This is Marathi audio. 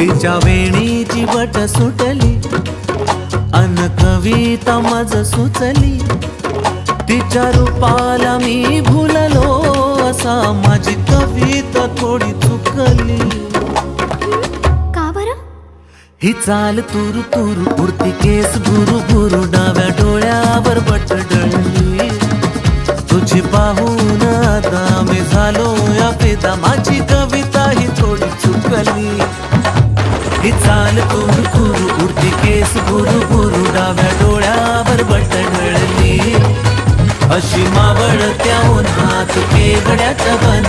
तिच्या वेणीची बट सुटली अन कविता मज सुचली, तिच्या रूपाला मी भुललो असा माझी कविता थोडी चुकली. का बरं? ही चाल तुरु तुरु उडती केस भुरु भुरु, डाव्या डोळ्यावर बट डळली. तुझी पाहून आता मी झालो या फिदा, माझी कविता ही थोडी चुकली. ही चाल तुरु तुरु उडती केस भुरु भुरु, डाव्या डोळ्यावर बट डळली. अशी मावळत्या उन्हात केवड्याच्या बन